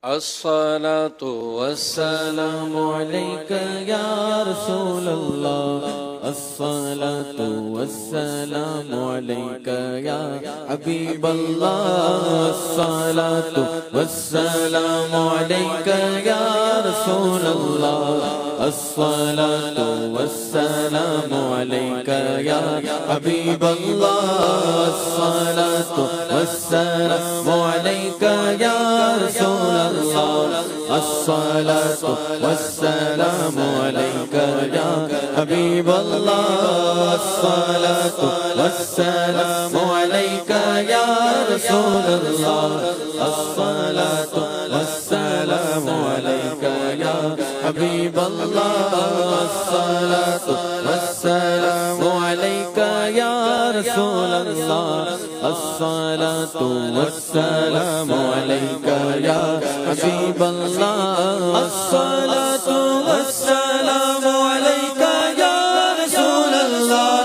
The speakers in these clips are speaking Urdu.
الصلاة والسلام عليك يا رسول الله. الصلاة والسلام عليك يا حبيب الله. الصلاة والسلام عليك يا رسول الله. الصلاة والسلام عليك يا حبيب الله. الصلاة والسلام عليك يا رسول الله. الصلاة والسلام عليك يا حبيب الله. الصلاة والسلام عليك يا رسول الله. الصلاة والسلام عليك يا حبيب الله. الصلاة والسلام عليك يا رسول الله. الصلاة والسلام عليك يا حبيب الله. الصلاة والسلام عليك يا رسول الله.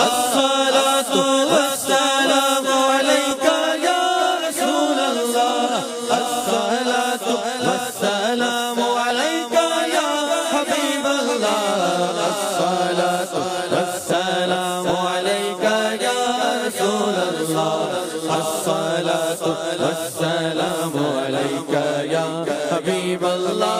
الصلاة والسلام عليك يا رسول الله. الصلاة والسلام عليك يا حبيب الله. الصلاة والسلام عليك يا رسول الله. الصلاة والسلام عليك يا حبيب الله.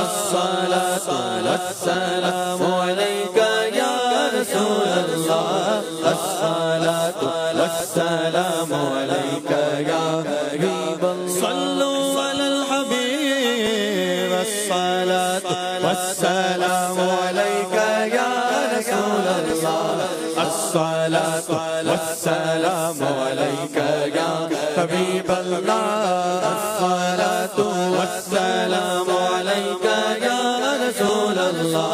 الصلاة والسلام عليك يا رسول الله. الصلاة والسلام عليك يا حبيب الله. صلوا على الحبيب. الصلاة والسلام عليك يا رسول الله. الصلاة والسلام عليك يا حبيب الله. الصلاة والسلام عليك يا رسول الله.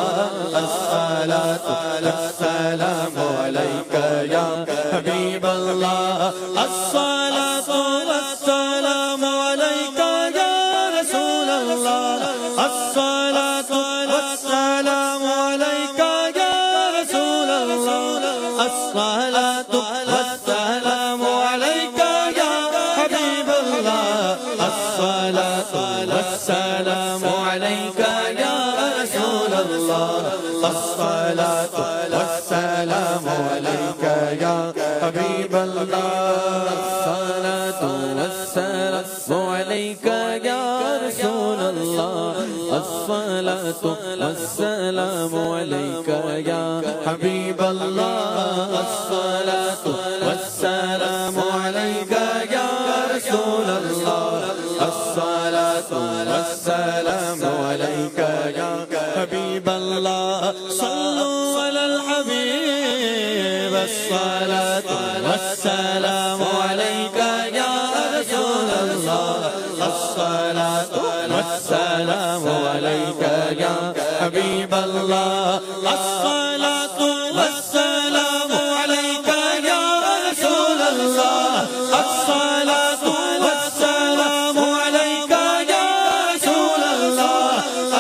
الصلاة والسلام عليك يا حبيب الله. الصلاة والسلام عليك يا رسول الله. الصلاة والسلام عليك يا رسول الله. الصلاة والسلام عليك يا حبيب الله. الصلاة والسلام عليك يا رسول الله. الصلاة والسلام عليك يا حبيب الله. الصلاة والسلام عليك يا رسول الله. الصلاة والسلام عليك يا حبيب الله. الصلاة والسلام عليك يا رسول الله. الصلاة والسلام عليك يا حبيب الله. صلوا على الحبيب. الصلاة والسلام عليك يا رسول الله. الصلاة والسلام عليك يا حبيب الله. الصلاة والسلام عليك يا رسول الله. الصلاة والسلام عليك يا رسول الله.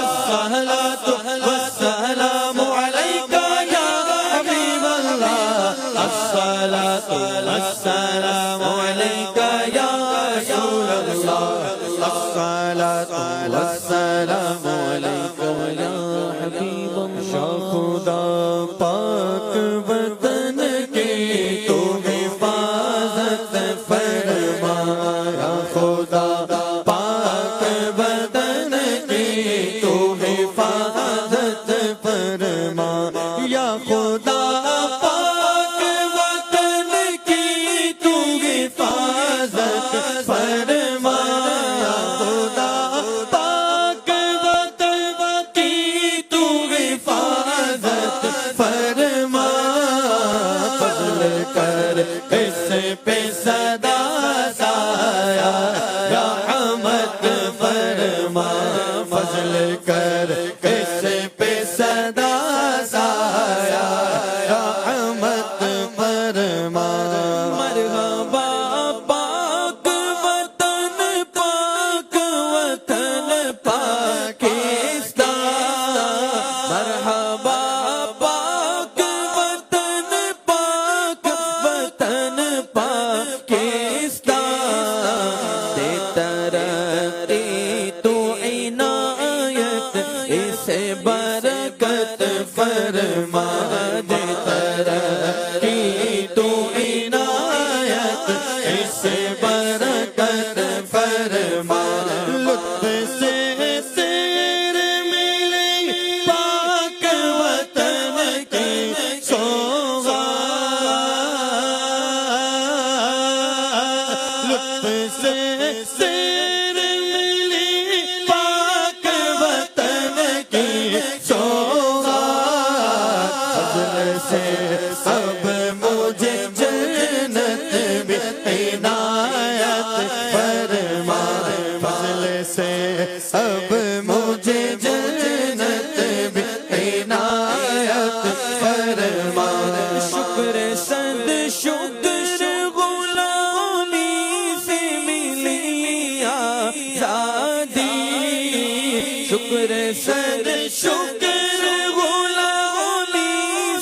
الصلاة والسلام عليك يا حبيب الله. الصلاة والسلام عليك يا رسول الله. الصلاة والسلام عليك يا حبيب الله. خدا پاک وطن کی تو حفاظت فرما. یا خدا پاک وطن کی تو حفاظت فرما. یا خدا پاک وطن کی تو حفاظت فرما. یا خدا پاک وطن فرما دے ترقی تو عنایت اس برکت فرما لطف سے سیر ملے پاک وطن کی سوغات لطف سے سیر ملی پاک وطن کی سوغات فضل سے اب مجھے جنت بھی عنایت فرما فضل سے اب مجھے جنت بھی عنایت فرما شکر صد شکر غلامی سے ملی آزادی شکر صد شکر غلامی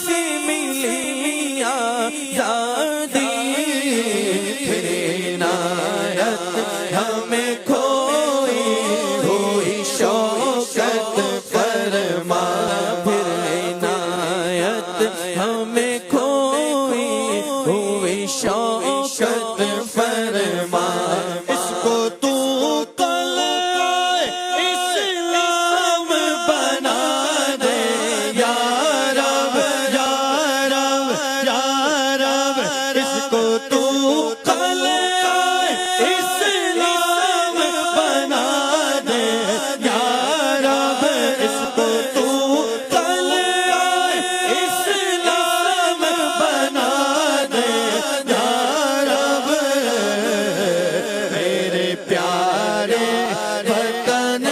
سے ملی آزادی پھر عنایت ہمیں کھوئی ہوئی شوکت فرما پھر عنایت ہمیں کھوئی ہوئی شوکت فرما اس کو تو قلعہ اسلام بنا دے یا رب یا رب یا رب اس کو تو قلعہ اسلام بنا دے یا رب اس کو تو قلعہ اسلام بنا دے یا رب میرے پیارے وطن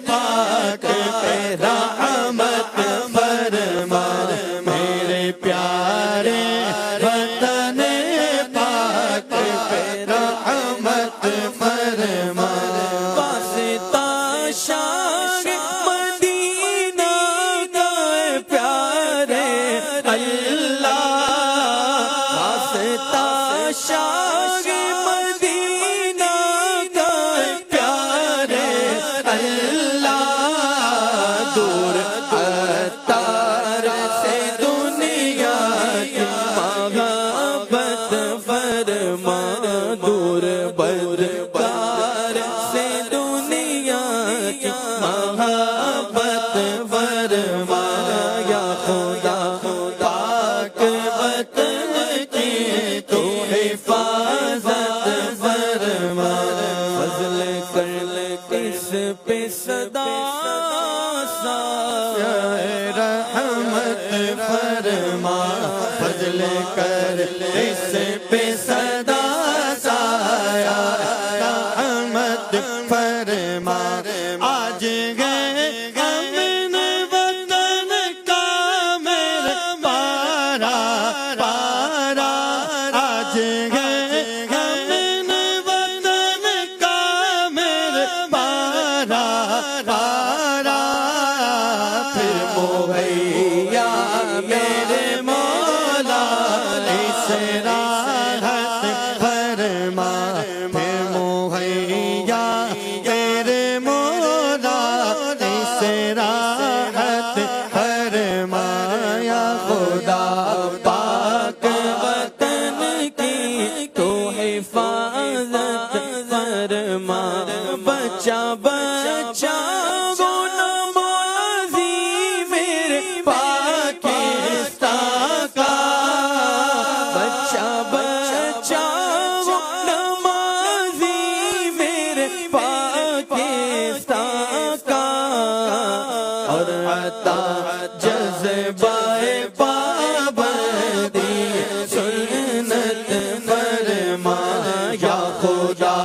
پاک پہ رحمت فرما میرے پیارے وطن پاک پہ رحمت فرما واسطہ شان مدینہ کا پیارے اللہ واسطہ شان مدینہ کا پیارے اللہ دور اتار سے دنیا کی محبت فرما دور بدکار سے دنیا کی محبت فرما یا خدا پاک وطن کی تو حفاظت فرما فضل کر کس پہ صدا سا رحمت فرما فضل کر اس پہ صدا سایہ رحمت فرما آج گئے امن وطن کا میرے پارا پارا آج گئے امن وطن کا میرے پارا پارا پھر مہیا میرے مولا اس راحت فرما پھر مہیا میرے مولا اس راحت فرما یا خدا پاک وطن کی تو حفاظت فرما بچہ بچہ وہ نمازی میرے پاکستان کا بچہ بچہ وہ نمازی میرے پاکستان کا اور عطا جذبہ پابندی سنت فرما یا خدا